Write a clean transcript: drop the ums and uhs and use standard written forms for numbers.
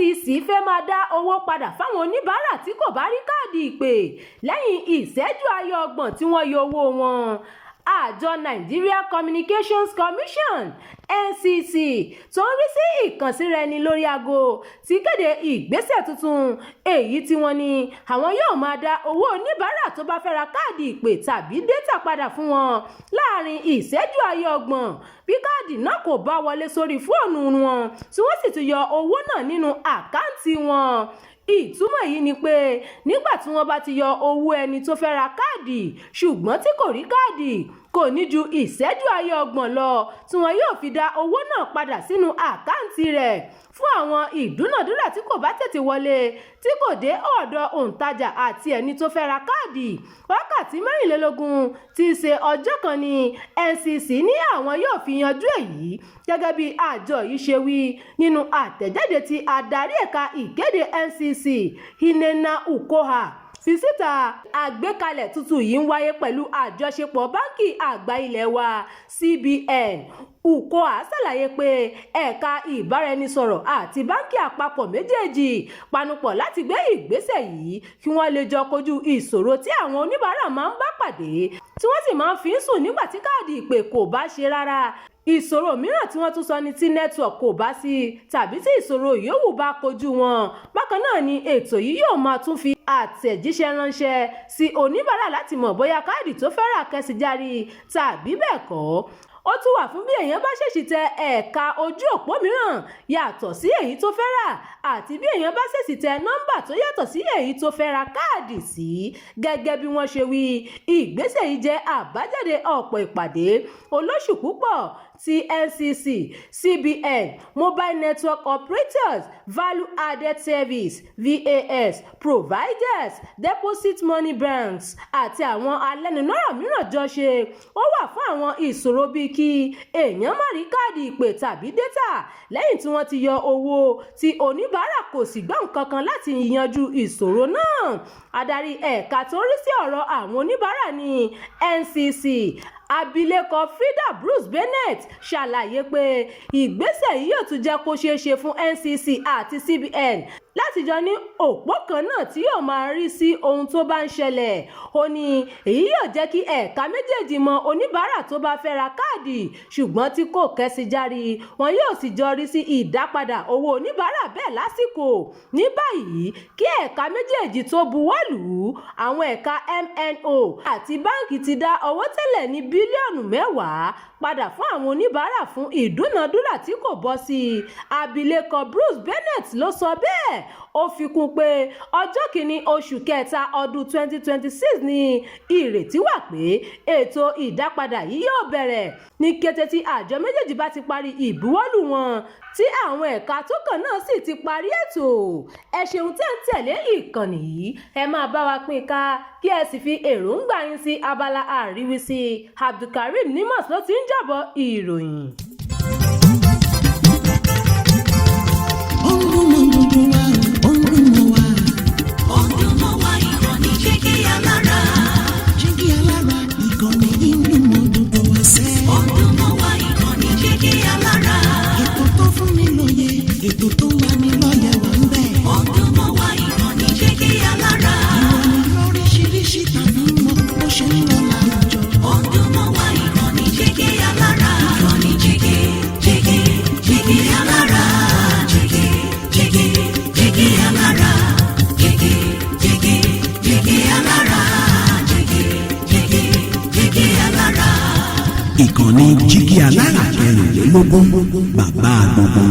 NCC fẹ́ máa dá owó padà fáwọn oníbàárà tí kò bá rí káàdì ìpè lẹ́yìn ìṣẹ́jú àáyá ọgbọ̀n tí wọ́n yọ owó wọn. Àjọ Nigeria Communications Commission NCC tó ń rí sí ìkànsíra ẹni lórí aago ti kéde ìgbésẹ̀ tuntun èyí tí wọ́n ní àwọn yóò máa dá owó oníbàárà tó bá fẹ́ ra káàdì ìpè tàbí dátà padà fún wọn láàrin ìṣẹ́jú àáyá ọgbọ̀n bí káàdì náà kò bá wọlé sórí fóònù wọn tí wọ́n sì tún yọ owó náà nínú àkáǹtì wọn. Ìtumọ̀ yìí ni pé nígbà tí wọ́n bá ti yọ owó ẹni tó fẹ́ ra káàdì ṣùgbọ́n tí kò rí káàdì kò ní ju ìṣẹ́jú àáyá ọgbọ̀n lọ tí wọn yóò fi dá owó náà padà sínú àkáǹtì rẹ̀. Fún àwọn ìdúnàdúrà tí kò bá tètè wọlé tí kò dé ọ̀dọ̀ òǹtajà àti ẹni tó fẹ́ ra káàdì wákàtí 24 tí í ṣe ọjọ́ kan ni NCC ní àwọn yóò fi yanjú èyí gẹ́gẹ́ bí àjọ yìí ṣe wí nínú àtẹ̀jáde tí adarí ẹ̀ka ìkéde NCC Nnenna Ukoha fi síta. Àgbékalẹ̀ tuntun yìí ń wáyé pẹ̀lú àjọṣepọ̀ báńkì àgbà ilẹ̀ wa CBN. Ukoha ṣàlàyé pé ẹ̀ka ìbáraẹnisọ̀rọ̀ àti báńkì àpapọ̀ méjèèjì panupọ̀ láti gbé ìgbésẹ̀ yìí kí wọ́n lè jọ kojú ìṣòro tí àwọn oníbàárà máa ń bá pàdé tí wọ́n sì máa ń fi ń sùn nígbà tí káàdì ìpè kò bá ṣe rárá. Ìṣòro mìíràn tí wọ́n tún sọ ni tí network kò bá sí tàbí tí ìṣòro yòówù bá kojú wọn. Bákan náà ni ètò yìí yóò máa tún fi àtẹ̀jíṣẹ́ ránṣẹ́ sí oníbàárà láti mọ̀ bóyá káàdì tó fẹ́ rà kẹ́sì járí tàbí bẹ́ẹ̀ kọ́. Ó tún wà fún bí èèyàn bá ṣèṣì tẹ ẹ̀ka ojú òpó mìíràn yàtọ̀ sí èyí tó fẹ́ rà àti bí èèyàn bá ṣèṣì tẹ nọ́mbà tó yàtọ̀ sí èyí tó fẹ́ ra káàdì sí. Gẹ́gẹ́ bí wọ́n ṣe wí, ìgbésẹ̀ yìí jẹ́ àbájáde ọ̀pọ̀ ìpàdé olóṣù púpọ̀ tí NCC, CBN, Mobile Network Operators, Value Added Service (VAS) Providers, Deposit Money Banks àti àwọn alẹ́nulọ́rọ̀ mìíràn jọ ṣe. Ó wà fún àwọn ìṣòro bíi kí èèyàn má rí káàdì ìpè tàbí dátà lẹ́yìn tí wọ́n ti yọ owó tí oníbàárà kò sì gbọ́ nǹkan kan láti yanjú ìṣòro náà. Adarí ẹ̀ka tó ń rí sí ọ̀rọ̀ àwọn oníbàárà ní NCC, Abilékọ Frida Bruce Bennett ṣàlàyé pé ìgbésẹ̀ yìí yóò tún jẹ́ kó ṣeé ṣe fún NCC àti CBN láti jọ ní òpó kan náà tí yóò máa rí sí ohun tó bá ń ṣẹlẹ̀. Ó ní èyí yóò jẹ́ kí ẹ̀ka méjèèjì mọ oníbàárà tó bá fẹ́ ra káàdì ṣùgbọ́n tí kò kẹ́sì járí wọn yóò sì jọ rí sí ìdápadà owó oníbàárà bẹ́ẹ̀ lásìkò. Ní báyìí kí ẹ̀ka méjèèjì tó buwọ́lù àwọn ẹ̀ka MNO àti báńkì ti dá owó tẹ́lẹ̀ ní bílíọ̀nù 10 padà fún àwọn oníbàárà fún ìdúnàdúrà tí kò bọ́ sí i. Abilékọ Bruce Bennett ló sọ bẹ́ẹ̀. Ó fi kún pé ọjọ́ kìíní oṣù kẹta ọdún 2026 ni ìrètí wà pé ètò ìdápadà yìí yóò bẹ̀rẹ̀ ní kété tí àjọ méjèèjì bá ti parí ìbuwọ́lù wọn tí àwọn ẹ̀ka tó kàn náà sì ti parí ètò. Ẹ ṣeun tẹ́ ń tẹ̀lé ìkànnì yìí, ẹ máa bá wa pín ká kí ẹ sì fi èròǹgbà yín sí abala àríwísí. Abdulkareem Nimas ló ti ń jábọ̀ ìròyìn. Ètò tó wà ní lọ́yẹ̀ wà ń bẹ̀. Ọdún mọ́ wá ìkànnì Jígí Alára. Ìròyìn lóríṣiríṣi tàbí mọ́ bó ṣe ń lọ láwùjọ. Ọdún mọ́ wá ìkànnì Jígí Alára. Ìkànnì Jígí Alára. Jígí Alára. Jígí Alára. Jígí Alára. Ìkànnì Jígí Alára 24 bàbá gbogbo.